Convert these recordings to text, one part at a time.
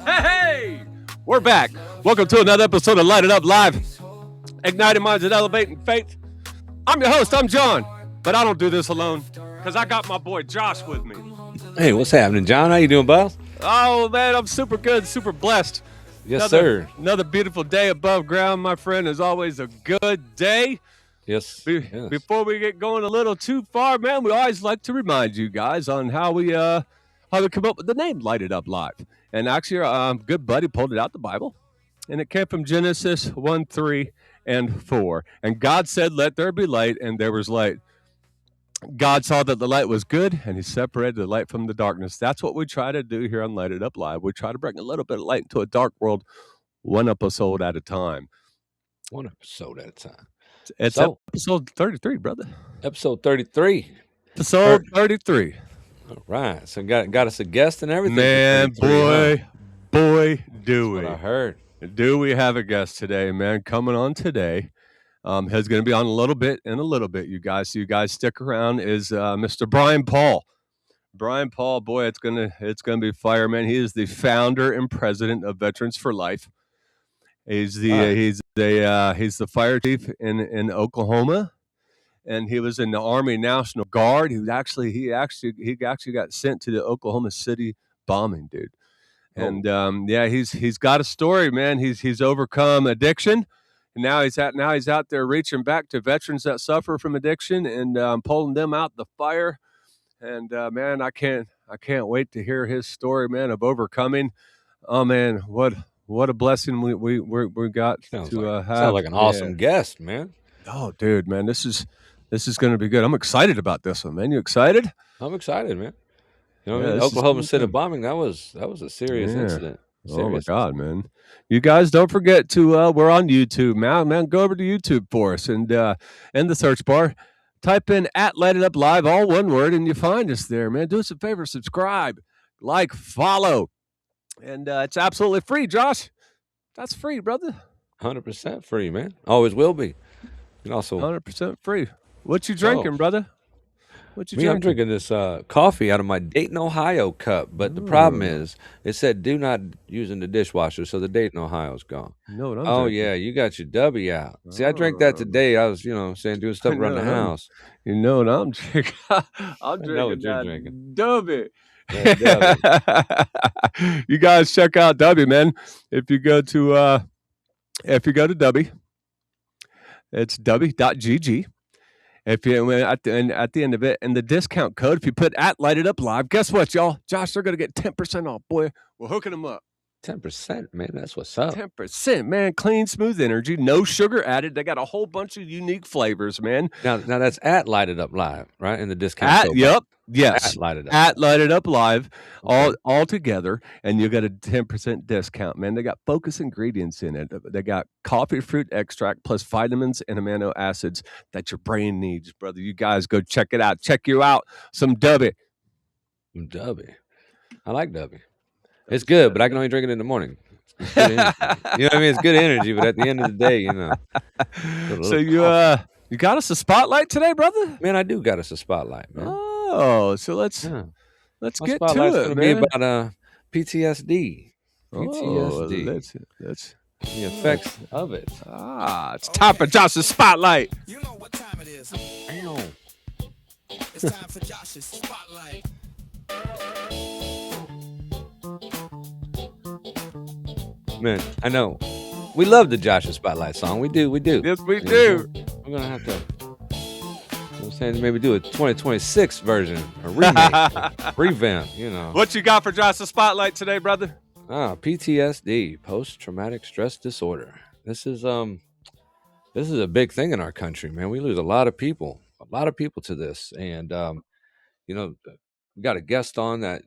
Hey, we're back. Welcome to another episode of Light It Up Live, igniting minds and elevating faith. I'm your host, I'm John, but I don't do this alone because I got my boy Josh with me. Hey, what's happening, John? How you doing, boss? Oh, man, I'm super good, super blessed. Yes, sir. Another beautiful day above ground, my friend. Is always a good day. Yes. Before we get going a little too far, man, we always like to remind you guys on how we come up with the name Light It Up Live. And actually, our good buddy pulled it out the Bible, and it came from Genesis 1, 3, and 4. And God said, "Let there be light," and there was light. God saw that the light was good, and he separated the light from the darkness. That's what we try to do here on Light It Up Live. We try to bring a little bit of light into a dark world, one episode at a time. One episode at a time. It's episode 33, brother. Episode 33. Episode 33. All right. So got us a guest and everything. Man, boy, do we. That's what I heard. Do we have a guest today, man? Coming on today. He's going to be on in a little bit, you guys. So you guys stick around. Is Mr. Brian Paul. Brian Paul, boy, it's gonna be fire, man. He is the founder and president of Veterans for Life. He's the fire chief in Oklahoma, and he was in the Army National Guard. He actually got sent to the Oklahoma City bombing, dude. And he's got a story, man. He's overcome addiction. And now he's out there reaching back to veterans that suffer from addiction and pulling them out the fire. And man, I can't wait to hear his story, man, of overcoming. Oh man, what a blessing we got sounds to like, have. Sounds like an awesome guest, man. Oh, dude, man, this is going to be good. I'm excited about this one, man. You excited? I'm excited, man. You know, what I mean? Oklahoma City bombing, that was a serious incident. Oh my God, man! You guys don't forget to we're on YouTube, man. Go over to YouTube for us and in the search bar, type in @Light It Up Live, all one word, and you find us there, man. Do us a favor, subscribe, like, follow, and it's absolutely free, Josh. That's free, brother. 100% free, man. Always will be. And also 100% free. What you drinking, brother? I'm drinking this coffee out of my Dayton, Ohio cup, but the problem is it said do not use in the dishwasher, so the Dayton, Ohio's gone. No, yeah, you got your W out. See, I drank that today. I was, saying doing stuff around the house. You know what I'm drinking? I'm drinking that W. Yeah, You guys check out W, man. If you go to W, it's w.gg. If you at the end of it, and the discount code, if you put @Light It Up Live, guess what, y'all? Josh, they're gonna get 10% off. Boy, we're hooking them up. 10%, man. That's what's up. 10%, man. Clean, smooth energy, no sugar added. They got a whole bunch of unique flavors, man. Now that's @Light It Up Live, right? In the discount code. Yep. Yes. @Light It Up. @Light It Up Live, all together, and you get a 10% discount, man. They got focus ingredients in it. They got coffee fruit extract plus vitamins and amino acids that your brain needs, brother. You guys go check it out. Check you out. Some W. W. I like W. It's good, but I can only drink it in the morning. You know what I mean? It's good energy, but at the end of the day, So you got us a spotlight today, brother? Man, I do got us a spotlight, man. Oh, so let's get to it, gonna be about PTSD. PTSD. That's the effects of it. It's time for Josh's spotlight. You know what time it is. It's time for Josh's spotlight. Man, I know. We love the Josh's Spotlight song. We do. Yes, we do. We're going to have to, I'm saying maybe do a 2026 version, a remake, revamp, What you got for Josh's Spotlight today, brother? PTSD, post-traumatic stress disorder. This is a big thing in our country, man. We lose a lot of people to this. And, we got a guest on that,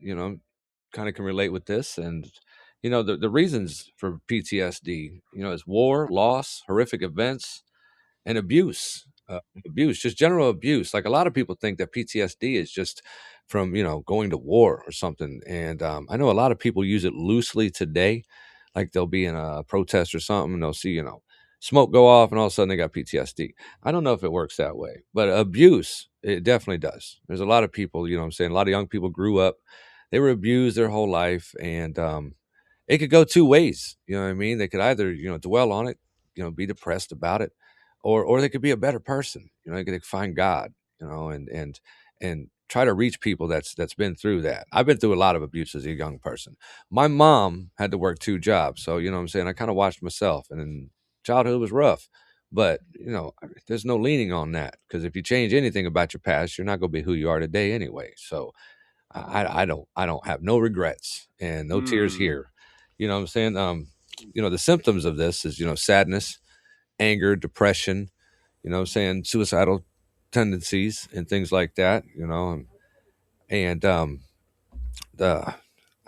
kind of can relate with this. And, the reasons for PTSD, is war, loss, horrific events, and abuse. Just general abuse. Like a lot of people think that PTSD is just from, going to war or something. And I know a lot of people use it loosely today. Like they'll be in a protest or something and they'll see, smoke go off and all of a sudden they got PTSD. I don't know if it works that way, but abuse, it definitely does. There's a lot of people, a lot of young people grew up they were abused their whole life, and it could go two ways. You know what I mean? They could either dwell on it, be depressed about it, or they could be a better person. They could find God, and try to reach people that's been through that. I've been through a lot of abuse as a young person. My mom had to work 2 jobs, so you know what I'm saying. I kind of watched myself, and then childhood was rough. But there's no leaning on that, because if you change anything about your past, you're not going to be who you are today anyway. So I don't have no regrets and no tears here. You know what I'm saying? The symptoms of this is sadness, anger, depression. You know what I'm saying? Suicidal tendencies and things like that. And the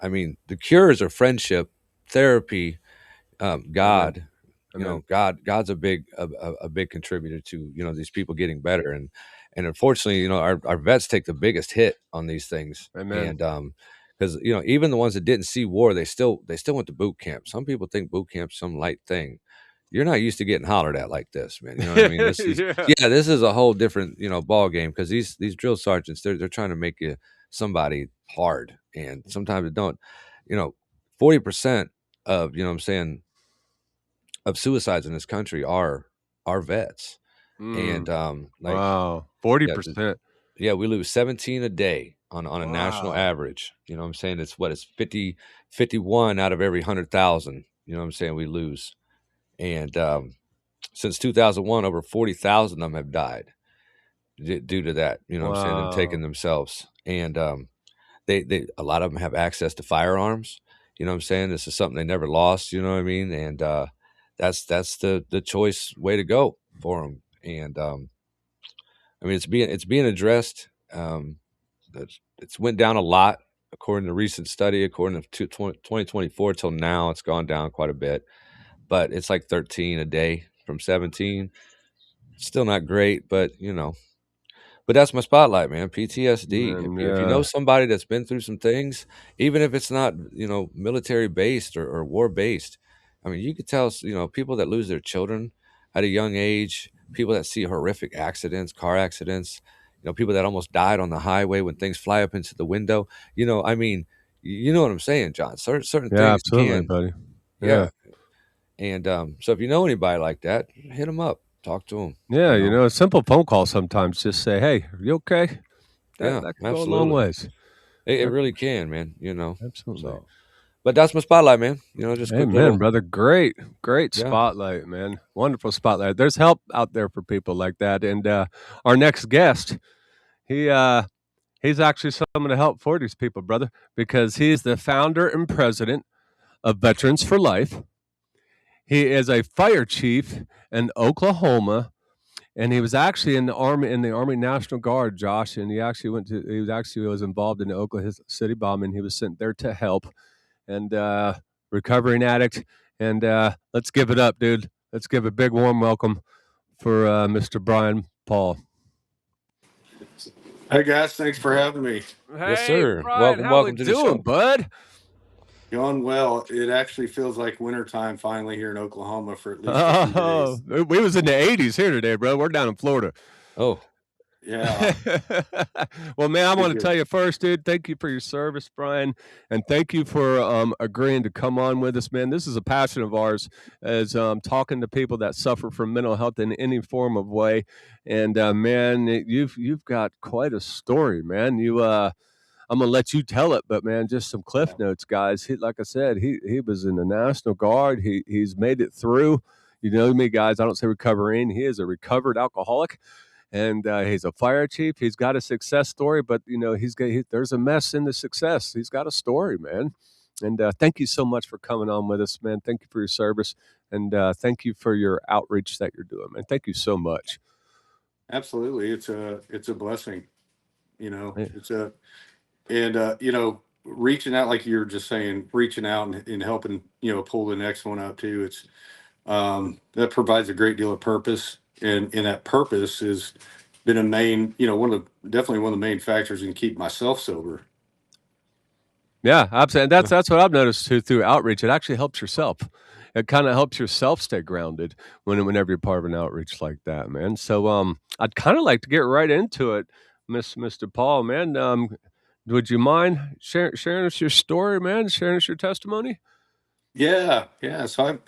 the cures are friendship, therapy, God. Amen. God's a big contributor to these people getting better, and unfortunately, our vets take the biggest hit on these things. Amen. And because even the ones that didn't see war, they still went to boot camp. Some people think boot camp's some light thing. You're not used to getting hollered at like this, man. You know what I mean? This is Yeah. this is a whole different ball game, because these drill sergeants, they're trying to make you somebody hard, and sometimes it don't. 40% of what I'm saying, of suicides in this country are vets. And like Wow. yeah, 40%. yeah, we lose 17 a day on a national Wow. average. You know what I'm saying? It's 51 out of every 100,000, you know what I'm saying, we lose. And since 2001, over 40,000 of them have died due to that, you know what I'm saying, them taking Wow. themselves. And they a lot of them have access to firearms. You know what I'm saying? This is something they never lost, you know what I mean? And that's the choice way to go for them. And it's being addressed. It's went down a lot according to recent study. According to 2024 till now, it's gone down quite a bit, but it's like 13 a day from 17. Still not great, but But that's my spotlight, man. PTSD. Man, If you know yeah. somebody that's been through some things, even if it's not military based or war based, you could tell people that lose their children at a young age, people that see horrific accidents, car accidents, people that almost died on the highway when things fly up into the window. You know what I'm saying, John. Certain Yeah, things absolutely, can, buddy. Yeah. yeah. And so if you know anybody like that, hit them up, talk to them. Yeah, a simple phone call sometimes, just say, "Hey, are you okay?" Yeah, That could go a long absolutely. ways. It That really can, man. absolutely. So, but that's my spotlight, man. Just quick Amen, little, brother. Great, great yeah. spotlight, man. Wonderful spotlight. There's help out there for people like that. And our next guest, he he's actually someone to help for these people, brother, because he's the founder and president of Veterans for Life. He is a fire chief in Oklahoma, and he was actually in the Army National Guard, Josh. And he was involved in the Oklahoma City bombing. He was sent there to help, and recovering addict. And let's give it up, dude. Let's give a big warm welcome for Mr. Brian Paul. Hey guys, thanks for having me. Yes, Hey, sir. Brian, how we Welcome to the doing, show. bud? Going well. It actually feels like wintertime finally here in Oklahoma for at least a few Oh, days. we was in the 80s here today, bro. We're down in Florida. Oh, Yeah, Well, man, I good, want to tell good. you first, dude, thank you for your service, Brian, and thank you for agreeing to come on with us, man. This is a passion of ours, as talking to people that suffer from mental health in any form of way. And man, you've got quite a story, man. I'm gonna let you tell it, but man, just some cliff notes, guys. Like I said, he was in the National Guard. He's made it through. You know me, guys. I don't say recovering. He is a recovered alcoholic, and he's a fire chief. He's got a success story, but there's a mess in the success. He's got a story, man. And thank you so much for coming on with us, man. Thank you for your service, and thank you for your outreach that you're doing, man. Thank you so much. Absolutely. It's a blessing, you know. Yeah. It's a and reaching out like you were just saying, reaching out and helping, pull the next one up too. It's that provides a great deal of purpose, and that purpose has been a main, definitely one of the main factors in keep myself sober. Yeah, absolutely. And that's what I've noticed too through outreach. It actually helps yourself. It kind of helps yourself stay grounded whenever you're part of an outreach like that, man. So I'd kind of like to get right into it, Mr. Paul, man. would you mind sharing us your story, man? Sharing us your testimony? Yeah, yeah. So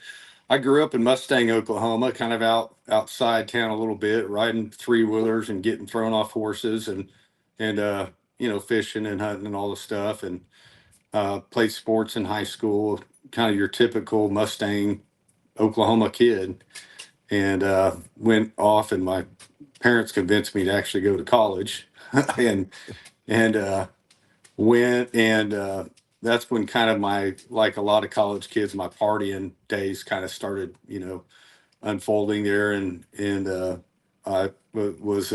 I grew up in Mustang, Oklahoma, kind of outside town a little bit, riding three wheelers and getting thrown off horses and fishing and hunting and all the stuff, and played sports in high school, kind of your typical Mustang, Oklahoma kid, and went off, and my parents convinced me to actually go to college, and went, and that's when kind of my, like a lot of college kids, my partying days kind of started, unfolding there, and I was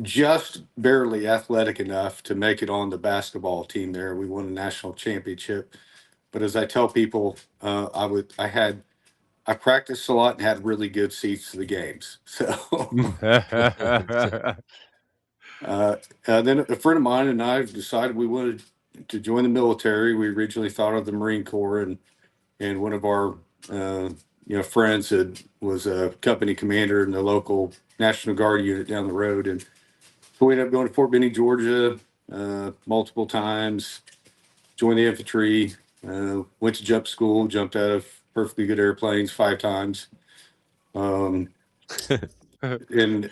just barely athletic enough to make it on the basketball team there. We won a national championship. But as I tell people, I practiced a lot and had really good seats to the games. So then a friend of mine and I decided we wanted to join the military. We originally thought of the Marine Corps, and one of our uh, friends was a company commander in the local National Guard unit down the road, and so we ended up going to Fort Benning, Georgia, multiple times. Joined the infantry. Went to jump school. Jumped out of perfectly good airplanes 5 times. Um, and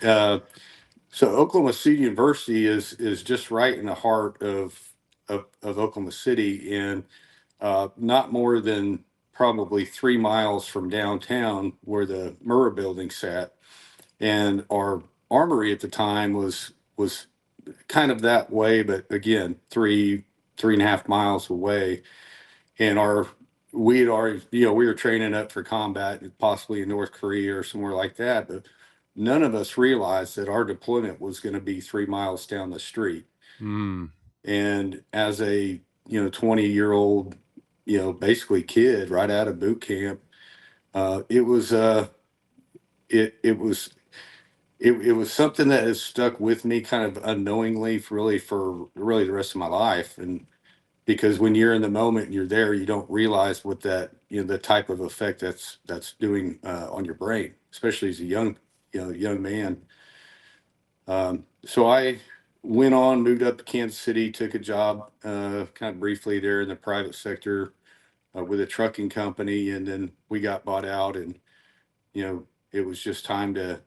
so Oklahoma City University is just right in the heart of Oklahoma City, and not more than probably 3 miles from downtown where the Murrah building sat. And our armory at the time was kind of that way, but again, 3.5 miles away. And we had already, we were training up for combat, possibly in North Korea or somewhere like that. But none of us realized that our deployment was going to be 3 miles down the street. Mm. And as a 20-year-old, basically kid right out of boot camp, it was it was it was something that has stuck with me kind of unknowingly for really the rest of my life. And because when you're in the moment and you're there, you don't realize what that, the type of effect that's doing on your brain, especially as a young man. So I went on, moved up to Kansas City, took a job kind of briefly there in the private sector with a trucking company, and then we got bought out, and it was just time to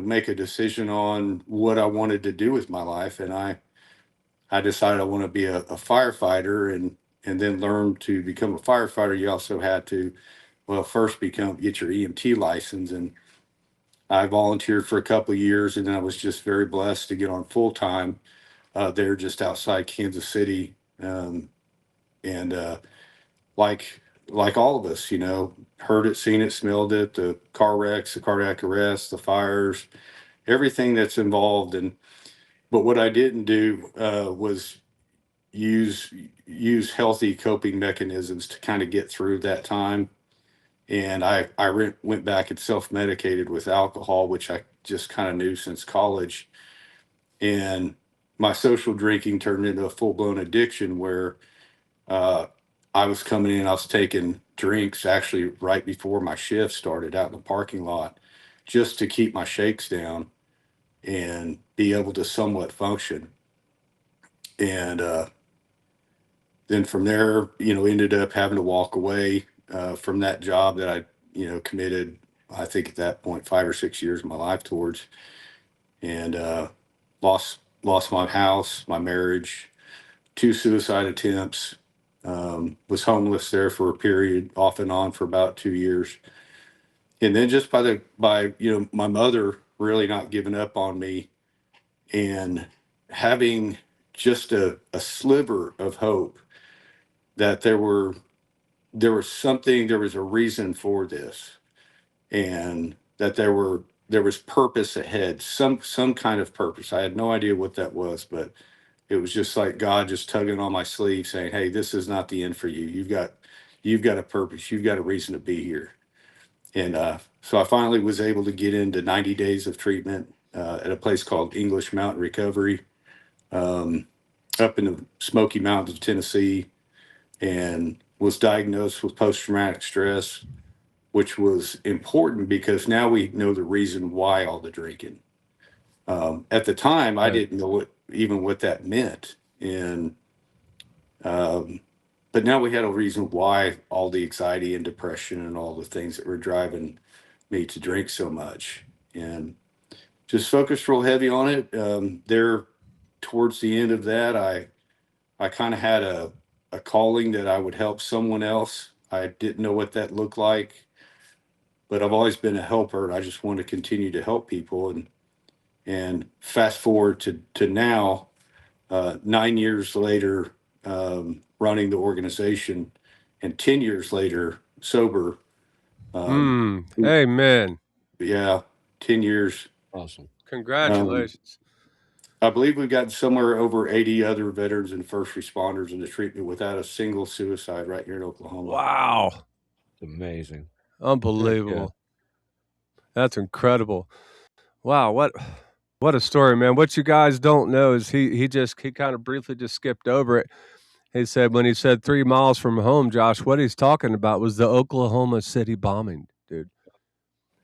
make a decision on what I wanted to do with my life, and I decided I want to be a firefighter, and then learn to become a firefighter. You also had to, well, first get your EMT license, and I volunteered for a couple of years, and then I was just very blessed to get on full time there just outside Kansas City, and like all of us, heard it, seen it, smelled it, the car wrecks, the cardiac arrests, the fires, everything that's involved. And but what I didn't do was use use healthy coping mechanisms to kind of get through that time. And went back and self medicated with alcohol, which I just kind of knew since college. And my social drinking turned into a full blown addiction where uh, I was coming in, I was taking drinks actually right before my shift started out in the parking lot just to keep my shakes down and be able to somewhat function. And then from there, ended up having to walk away from that job that I, committed, I think at that point, 5 or 6 years of my life towards, and lost my house, my marriage, 2 suicide attempts. Was homeless there for a period, off and on for about 2 years, and then just by my mother really not giving up on me and having just a sliver of hope that there was a reason for this, and that there was purpose ahead, some kind of purpose. I had no idea what that was, but it was just like God just tugging on my sleeve saying, hey, this is not the end for you. You've got a purpose, you've got a reason to be here. And so I finally was able to get into 90 days of treatment at a place called English Mountain Recovery, um, up in the Smoky Mountains of Tennessee, and was diagnosed with post traumatic stress, which was important because now we know the reason why all the drinking. At the time, I Right. didn't know even what that meant. And but now we had a reason why all the anxiety and depression and all the things that were driving me to drink so much, and just focused real heavy on it. There, towards the end of that, I kind of had a calling that I would help someone else. I didn't know what that looked like, but I've always been a helper, and I just wanted to continue to help people. And fast forward to now, 9 years later, running the organization, and 10 years later, sober. Amen. Yeah, 10 years. Awesome. Congratulations. I believe we've got somewhere over 80 other veterans and first responders in the treatment without a single suicide right here in Oklahoma. Wow. It's amazing. Unbelievable. That's incredible. Wow, what a story, man. What you guys don't know is he kind of briefly just skipped over it. He said when he said 3 miles from home, Josh, what he's talking about was the Oklahoma City bombing, dude.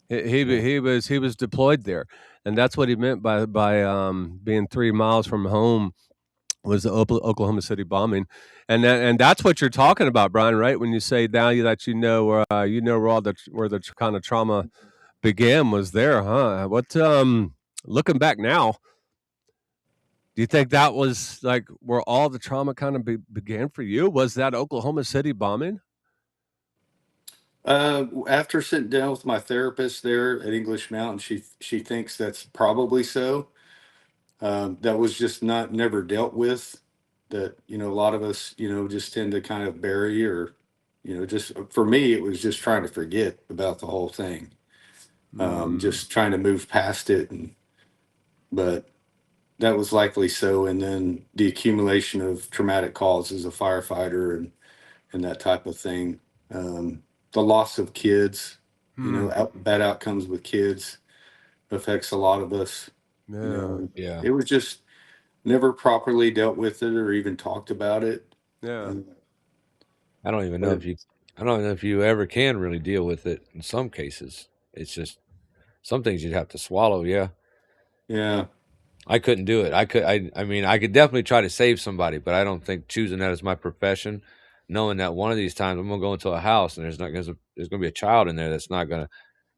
He was deployed there, and that's what he meant by being 3 miles from home was the Oklahoma City bombing, and that's what you're talking about, Brian, right? When you say now that you know where the kind of trauma began was there, huh? What looking back now, do you think that was like where all the trauma kind of began for you? Was that Oklahoma City bombing? After sitting down with my therapist there at English Mountain, she thinks that's probably so. That was just never dealt with. That, a lot of us, just tend to kind of bury, or, just for me, it was just trying to forget about the whole thing. Just trying to move past it. But that was likely so. And then the accumulation of traumatic calls as a firefighter and that type of thing. The loss of kids, bad outcomes with kids affects a lot of us. Yeah. It was just never properly dealt with it or even talked about it. Yeah. I don't even know if you ever can really deal with it in some cases. It's just some things you'd have to swallow. Yeah. Yeah. I couldn't do it. I mean, I could definitely try to save somebody, but I don't think choosing that as my profession, knowing that one of these times I'm going to go into a house and there's going to be a child in there that's not going to,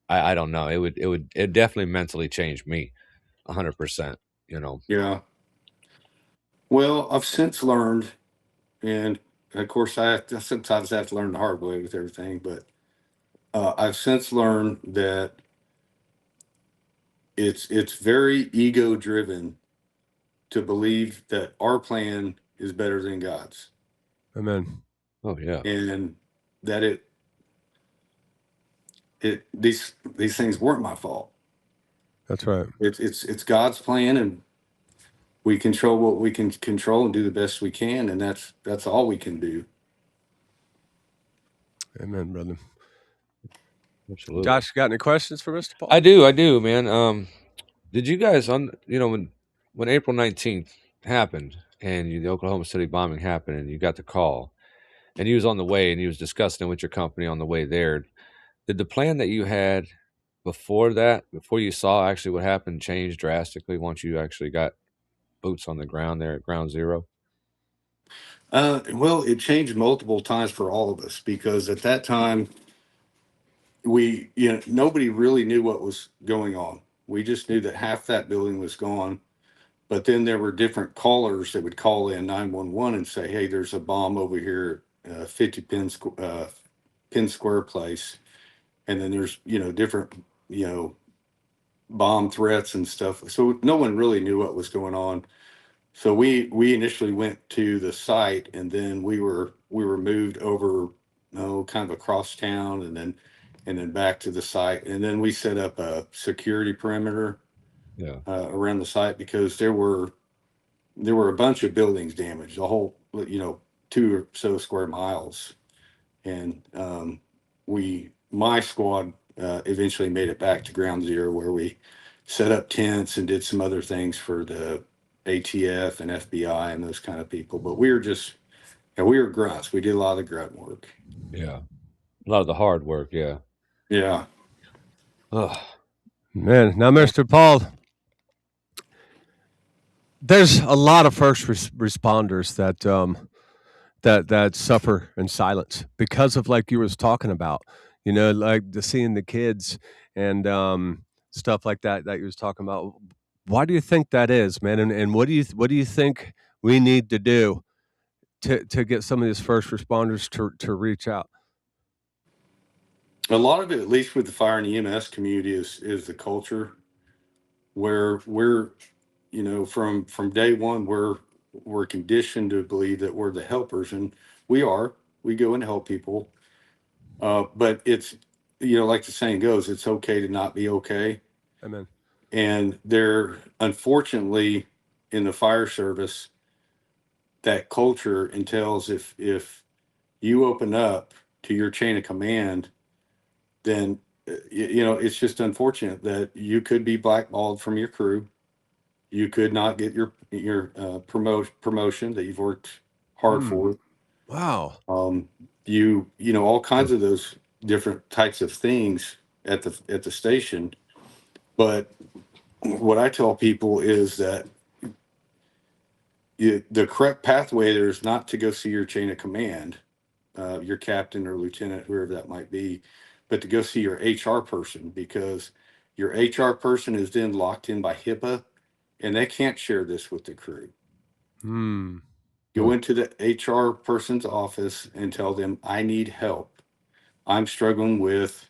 I don't know. It definitely mentally changed me 100%, Yeah. Well, I've since learned, and of course I sometimes have to learn the hard way with everything, but I've since learned that it's very ego driven to believe that our plan is better than God's. Amen. Oh yeah. And that these things weren't my fault. That's right. It's God's plan, and we control what we can control and do the best we can, and that's all we can do. Amen, brother. Absolutely. Josh, you got any questions for Mr. Paul? I do, man. Did you guys when April 19th happened and the Oklahoma City bombing happened and you got the call and he was on the way and he was discussing it with your company on the way there, did the plan that you had before you saw actually what happened, change drastically once you actually got boots on the ground there at ground zero? Well, it changed multiple times for all of us, because at that time nobody really knew what was going on. We just knew that half that building was gone. But then there were different callers that would call in 911 and say, "Hey, there's a bomb over here, 50 Penn Square place," and then there's different bomb threats and stuff. So no one really knew what was going on. So we initially went to the site, and then we were moved over, kind of across town, and then back to the site, and then we set up a security perimeter around the site, because there were a bunch of buildings damaged, a whole 2 or so square miles, and my squad eventually made it back to ground zero, where we set up tents and did some other things for the ATF and FBI and those kind of people. But we were grunts. We did a lot of the grunt work. Yeah, a lot of the hard work. Yeah. Man, now Mr. Paul, There's a lot of first responders that suffer in silence because of like you was talking about, like the seeing the kids and stuff like that you was talking about. Why do you think that is, man? And what do you think we need to do to get some of these first responders to reach out? A lot of it, at least with the fire and EMS community, is the culture where we're, from day one, we're conditioned to believe that we're the helpers, and we are. We go and help people, but it's, like the saying goes, it's okay to not be okay. Amen. And there, unfortunately, in the fire service, that culture entails if you open up to your chain of command, then it's just unfortunate that you could be blackballed from your crew. You could not get your promotion that you've worked hard Hmm. for. Wow. All kinds of those different types of things at the station. But what I tell people is that the correct pathway there is not to go see your chain of command, your captain or lieutenant, whoever that might be, but to go see your HR person, because your HR person is then locked in by HIPAA and they can't share this with the crew. Hmm. Go into the HR person's office and tell them, I need help. I'm struggling with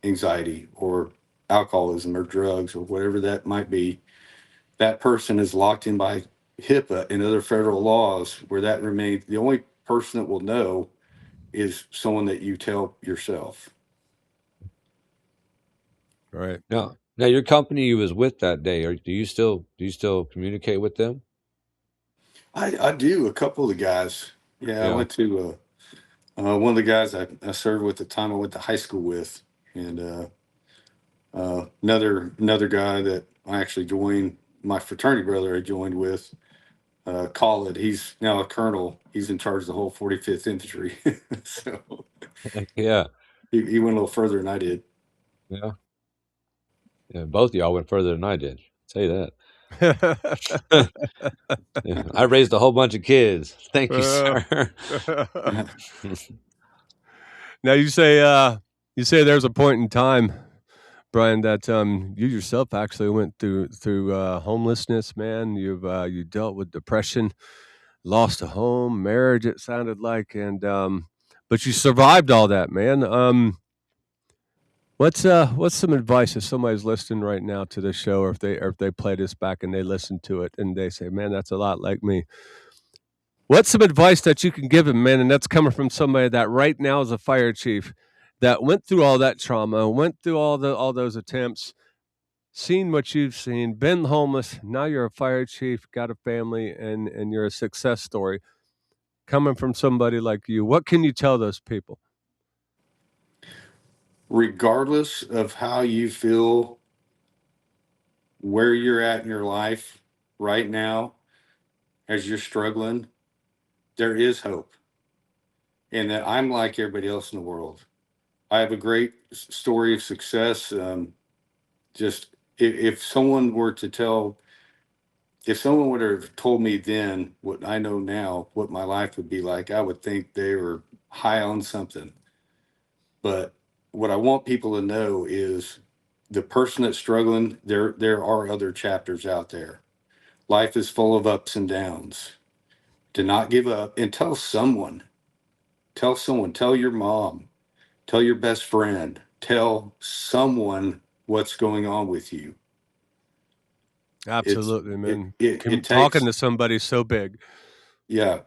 anxiety or alcoholism or drugs or whatever that might be. That person is locked in by HIPAA and other federal laws where that remains. The only person that will know is someone that you tell yourself. Right. Now your company you was with that day, or do you still communicate with them? I do a couple of the guys. Yeah, I Yeah. went to one of the guys I served with at the time I went to high school with, and another guy that I actually joined, my fraternity brother I joined with, Khalid. He's now a colonel. He's in charge of the whole 45th Infantry. So Yeah. he went a little further than I did. Yeah. Yeah. Both of y'all went further than I did. Say that. Yeah, I raised a whole bunch of kids. Thank you, sir. Now you say there's a point in time, Brian, that you yourself actually went through homelessness, man. You dealt with depression, lost a home, marriage. It sounded like, and but you survived all that, man. What's some advice if somebody's listening right now to this show, or if they play this back and they listen to it and they say, "Man, that's a lot like me." What's some advice that you can give them, man? And that's coming from somebody that right now is a fire chief that went through all that trauma, went through all those attempts, seen what you've seen, been homeless. Now you're a fire chief, got a family, and you're a success story. Coming from somebody like you, what can you tell those people? Regardless of how you feel, where you're at in your life right now, as you're struggling, there is hope. And that I'm like everybody else in the world. I have a great story of success. Just if someone were to tell, if someone would have told me then what I know now, what my life would be like, I would think they were high on something. But what I want people to know is the person that's struggling, there are other chapters out there. Life is full of ups and downs. Do not give up and tell someone, tell your mom, tell your best friend, tell someone what's going on with you. It's Absolutely, it man. it, it Talking takes to somebody so big, yeah,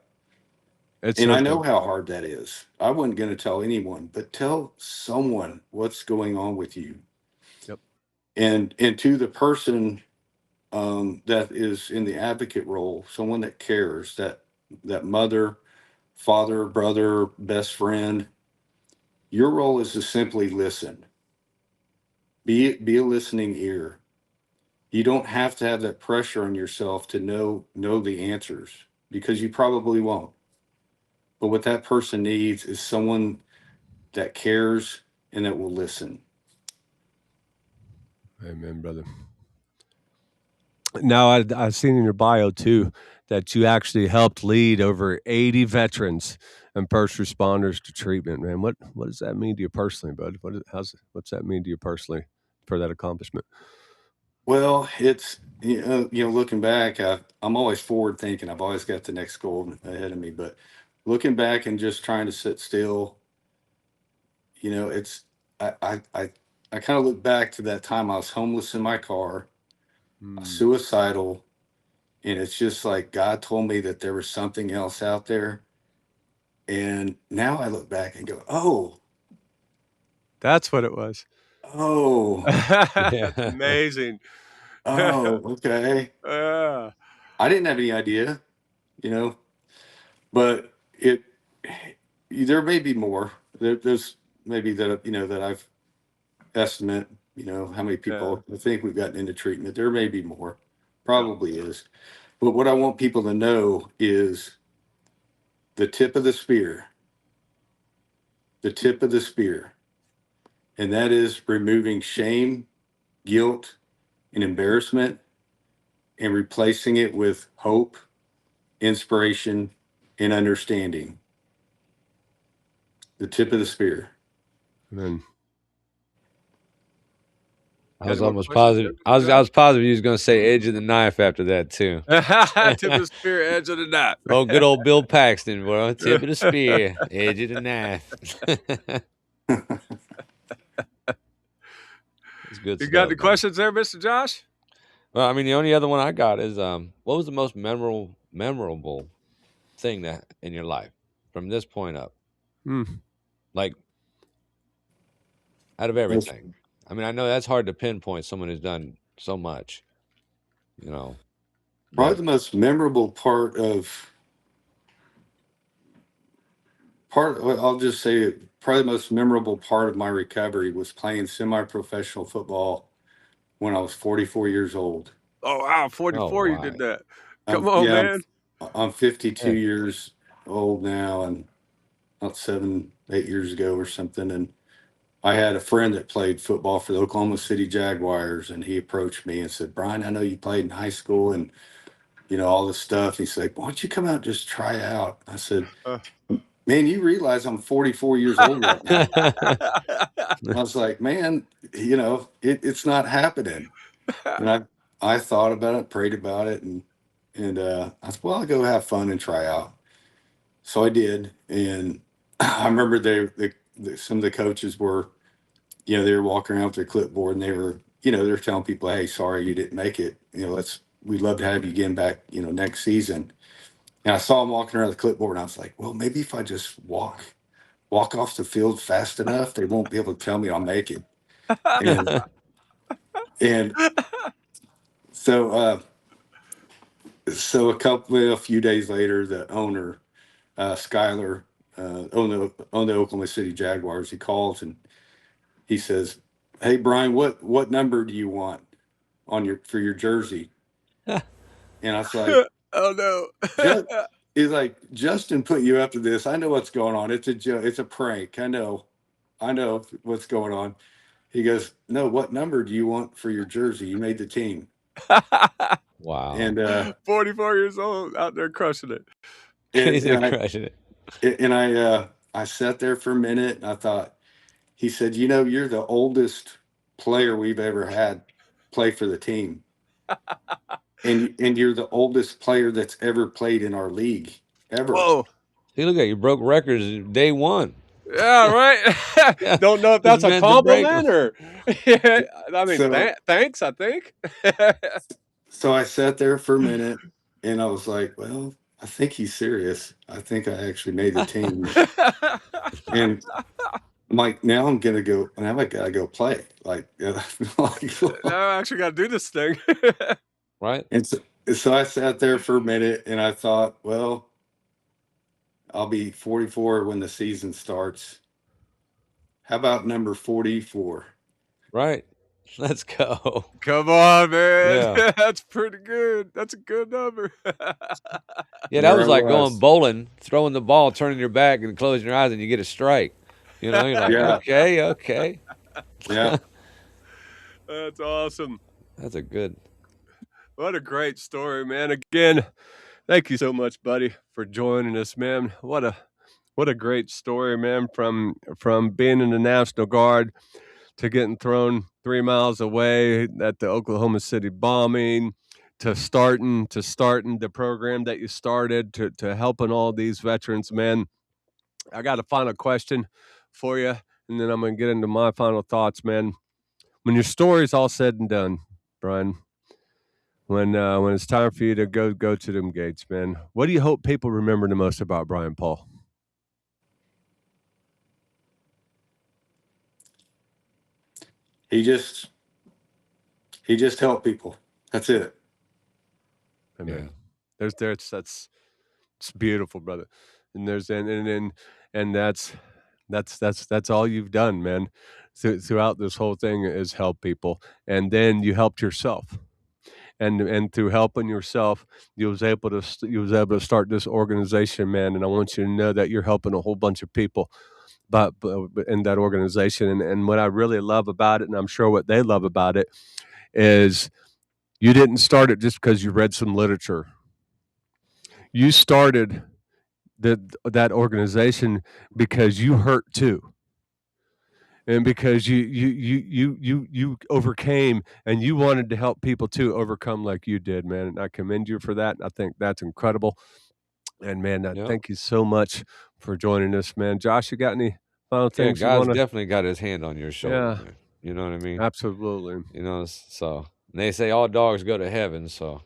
it's and so I know big. how hard that is. I wasn't going to tell anyone, but tell someone what's going on with you. Yep. And to the person that is in the advocate role, someone that cares, that mother, father, brother, best friend, your role is to simply listen. Be a listening ear. You don't have to have that pressure on yourself to know the answers, because you probably won't. But what that person needs is someone that cares and that will listen. Amen, brother. Now, I've seen in your bio too that you actually helped lead over 80 veterans and first responders to treatment. Man, what does that mean to you personally, bud? What's that mean to you personally for that accomplishment? Well, it's looking back, I'm always forward thinking. I've always got the next goal ahead of me, but looking back and just trying to sit still, it's I kind of look back to that time I was homeless in my car, Mm, suicidal, and it's just like God told me that there was something else out there. And now I look back and go, that's what it was. oh, That's Yeah. amazing. oh, okay. Yeah. I didn't have any idea, you know, but there may be more. There's maybe that that I've estimate, how many Yeah. people I think we've gotten into treatment. There may be more, probably is. But what I want people to know is the tip of the spear, the tip of the spear, and that is removing shame, guilt, and embarrassment, and replacing it with hope, inspiration, and understanding. The tip of the spear. And then I you had was more almost questions there, positive. I Mr. was I Josh? was positive you was gonna say edge of the knife after that too. Tip of the spear, edge of the knife. Oh, good old Bill Paxton, bro. Tip of the spear, edge of the knife. It's good You got stuff, any man. questions there, Mr. Josh? Well, I mean, the only other one I got is what was the most memorable thing that in your life from this point up? Hmm. Like out of everything. I mean, I know that's hard to pinpoint someone who's done so much, you know. Probably But the most memorable I'll just say it, probably the most memorable part of my recovery was playing semi-professional football when I was 44 years old. Oh wow, oh 44 you did right. that. Come on, Yeah, man. I'm 52 Yeah. years old now, and about 7, 8 years ago or something. And I had a friend that played football for the Oklahoma City Jaguars, and he approached me and said, "Brian, I know you played in high school and all this stuff." He's like, "Why don't you come out and just try out?" I said, Uh, "Man, you realize I'm 44 years old right now." I was like, "Man, it's not happening." And I thought about it, prayed about it, and I said, "Well, I'll go have fun and try out." So I did, and I remember some of the coaches were, they were walking around with their clipboard, and they're telling people, "Hey, sorry you didn't make it. We'd love to have you again back, next season." And I saw them walking around with the clipboard, and I was like, "Well, maybe if I just walk off the field fast enough, they won't be able to tell me I'll make it." And and so a few days later, the owner, Skyler, owned the Oklahoma City Jaguars, he calls and he says, "Hey Brian, what number do you want for your jersey?" And I was like, oh no. "Just," he's like, "Justin put you up to this. I know what's going on. It's a joke. It's a prank. I know what's going on." He goes, "No, what number do you want for your jersey? You made the team." Wow. And 44 years old out there crushing it. and He's and I crushing it. and I sat there for a minute and I thought, he said, "You're the oldest player we've ever had play for the team. And you're the oldest player that's ever played in our league, ever." Whoa. See, look at you broke records day one. Yeah, right. Yeah, Don't know if was that's a meant to break them. compliment or I mean, So thanks, I think. so I sat there for a minute and I was like, "Well, I think he's serious. I think I actually made the team." And I'm like, now I gotta go play. Like, Now I actually got to do this thing. Right? and so I sat there for a minute and I thought, well, I'll be 44 when the season starts. How about number 44? Right. Let's go. Come on, man. Yeah. That's pretty good. That's a good number. Yeah, And that there I was like going was. bowling, throwing the ball, turning your back, and closing your eyes, and you get a strike. You know, you're like, Yeah, okay. yeah. That's awesome. That's a good. What a great story, man. Again, thank you so much, buddy, for joining us, man. What a great story, man, from being in the National Guard to getting thrown 3 miles away at the Oklahoma City bombing to starting the program that you started to helping all these veterans, man. I got a final question for you, and then I'm going to get into my final thoughts, man. When your story's all said and done, Brian, when it's time for you to go to them gates, man, what do you hope people remember the most about Brian Paul? He just helped people. That's it. Amen. Yeah. That's it's beautiful, brother. And there's and that's all you've done, man. Throughout this whole thing is help people, and then you helped yourself. And through helping yourself, you was able to start this organization, man. And I want you to know that you're helping a whole bunch of people, but in that organization. And what I really love about it, and I'm sure what they love about it, is you didn't start it just because you read some literature. You started that organization because you hurt too, and because you overcame, and you wanted to help people too overcome like you did, man. And I commend you for that. I think that's incredible. And man, Yep. thank you so much for joining us, man. Josh, you got any final Yeah, things you God's want to? definitely got his hand on your shoulder, Yeah, man. You know what I mean? absolutely. You know, so and they say all dogs go to heaven, so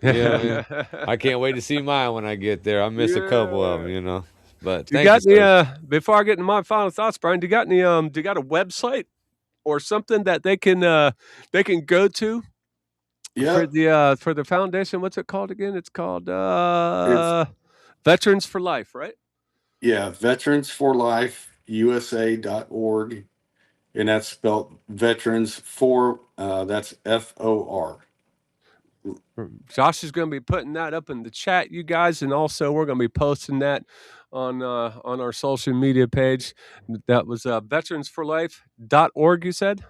yeah, I can't wait to see mine when I get there. I missed a couple of them, you know. But You thank you, got any? sir. Before I get into my final thoughts, Brian, do you got any? Do you got a website or something that they can go to Yep. for the foundation? What's it called again? It's called It's Veterans for Life, right? Veterans for Life USA.org, and that's spelled veterans for that's FOR. Josh is going to be putting that up in the chat, you guys, and also we're going to be posting that on our social media page. That was veteransforlife.org, you said?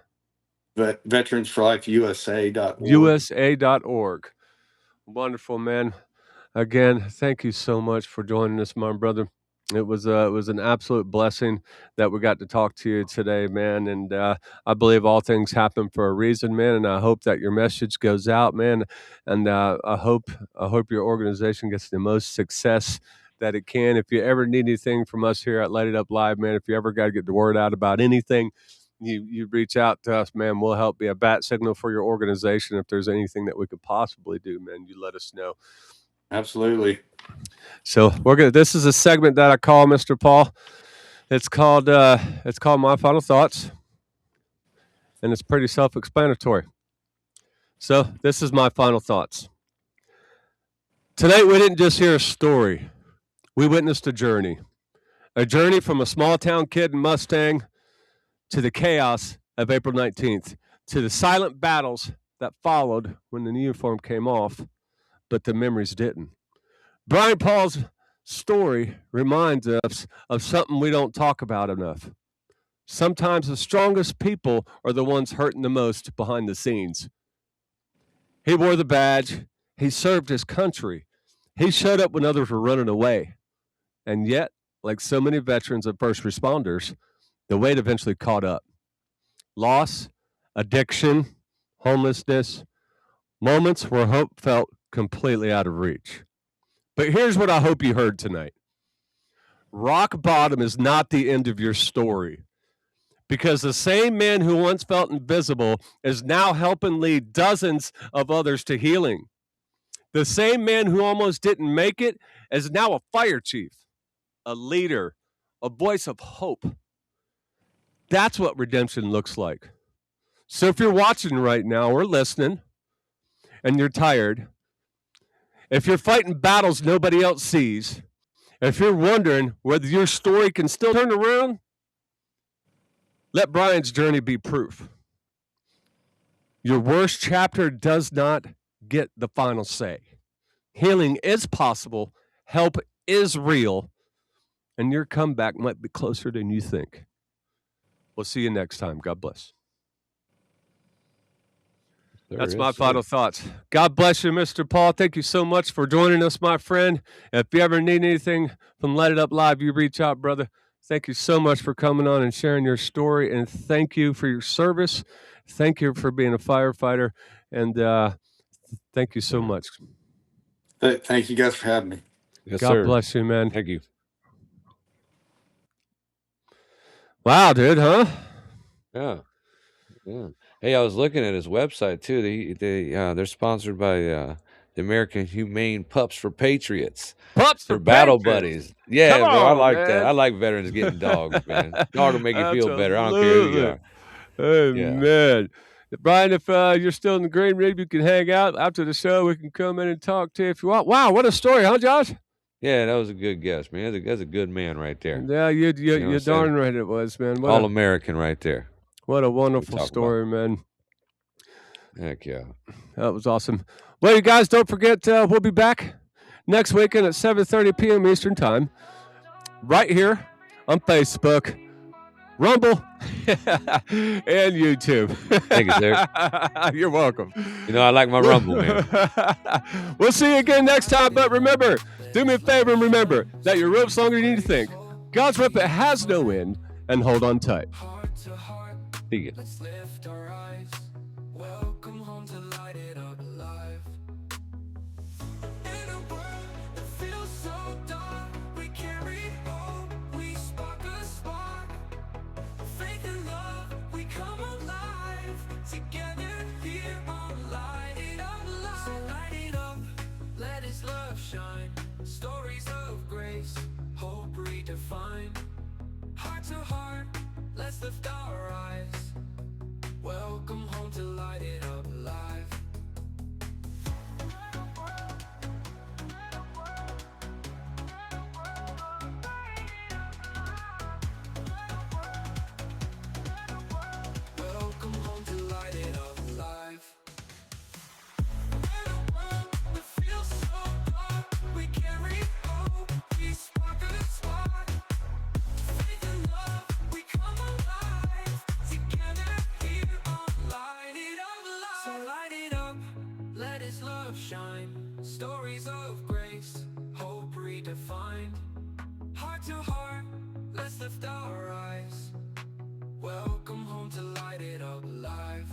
Veterans for Life USA.org. USA.org. Wonderful, man. Again, thank you so much for joining us, my brother. It was an absolute blessing that we got to talk to you today, man. And I believe all things happen for a reason, man. And I hope that your message goes out, man. And I hope your organization gets the most success that it can. If you ever need anything from us here at Light It Up Live, man, if you ever got to get the word out about anything, you reach out to us, man. We'll help be a bat signal for your organization. If there's anything that we could possibly do, man, you let us know. Absolutely. So this is a segment that I call Mr. Paul. It's called My Final Thoughts, and it's pretty self-explanatory. So this is my final thoughts. Tonight we didn't just hear a story. We witnessed a journey from a small town kid in Mustang to the chaos of April 19th, to the silent battles that followed when the uniform came off, but the memories didn't. Brian Paul's story reminds us of something we don't talk about enough. Sometimes the strongest people are the ones hurting the most behind the scenes. He wore the badge. He served his country. He showed up when others were running away. And yet, like so many veterans and first responders, the weight eventually caught up. Loss, addiction, homelessness, moments where hope felt completely out of reach. But here's what I hope you heard tonight. Rock bottom is not the end of your story, because the same man who once felt invisible is now helping lead dozens of others to healing. The same man who almost didn't make it is now a fire chief, a leader, a voice of hope. That's what redemption looks like. So if you're watching right now or listening and you're tired, if you're fighting battles nobody else sees, if you're wondering whether your story can still turn around, let Brian's journey be proof. Your worst chapter does not get the final say. Healing is possible, help is real, and your comeback might be closer than you think. We'll see you next time. God bless. That's Yes, my sir. final thoughts. God bless you, Mr. Paul. Thank you so much for joining us, my friend. If you ever need anything from Let It Up Live, you reach out, brother. Thank you so much for coming on and sharing your story, and thank you for your service. Thank you for being a firefighter, and thank you so much. Thank you guys for having me. Yes, God sir. bless you, man. Thank you. Wow, dude, huh? Yeah. Yeah. Hey, I was looking at his website too. They're sponsored by the American Humane Pups for Patriots. Pups They're for battle Patriots. buddies. Yeah, Come bro. I on, like that. man. I like veterans getting dogs, man. Dog will make you feel better. I don't care who you Absolutely. are. Yeah. Amen. Brian, if you're still in the green room, you can hang out after the show. We can come in and talk to you if you want. Wow, what a story, huh, Josh? Yeah, that was a good guess, man. That's a good man right there. Yeah, You know what you I'm saying? darn right it was, man. All American right there. What a wonderful talk about. story, man. Heck yeah. That was awesome. Well, you guys, don't forget, we'll be back next weekend at 7:30 p.m. Eastern Time, right here on Facebook, Rumble, and YouTube. Thank you, sir. You're welcome. You know, I like my Rumble, man. We'll see you again next time, but remember, do me a favor and remember that your rope's longer than you think. God's rope, it has no end, and hold on tight. Heart to heart, See ya. let's lift our eyes. Welcome home to light it up alive. In a world that feels so dark, we carry hope, we spark a spark. Faith and love, we come alive. Together here on Light It Up Live. So light it up, let His love shine. Stories of grace, hope redefined. Heart to heart, let's lift our eyes. Welcome home to Light It Up Live. Welcome home to Light It Up Live. In a world that feels so dark, we carry hope, we spark a spark. Faith and love, we come alive. Together here on Light It Up Live. So light it up, let His love shine. Stories of grace, hope redefined. Heart to heart, let's lift our eyes. Welcome home to Light It Up Live.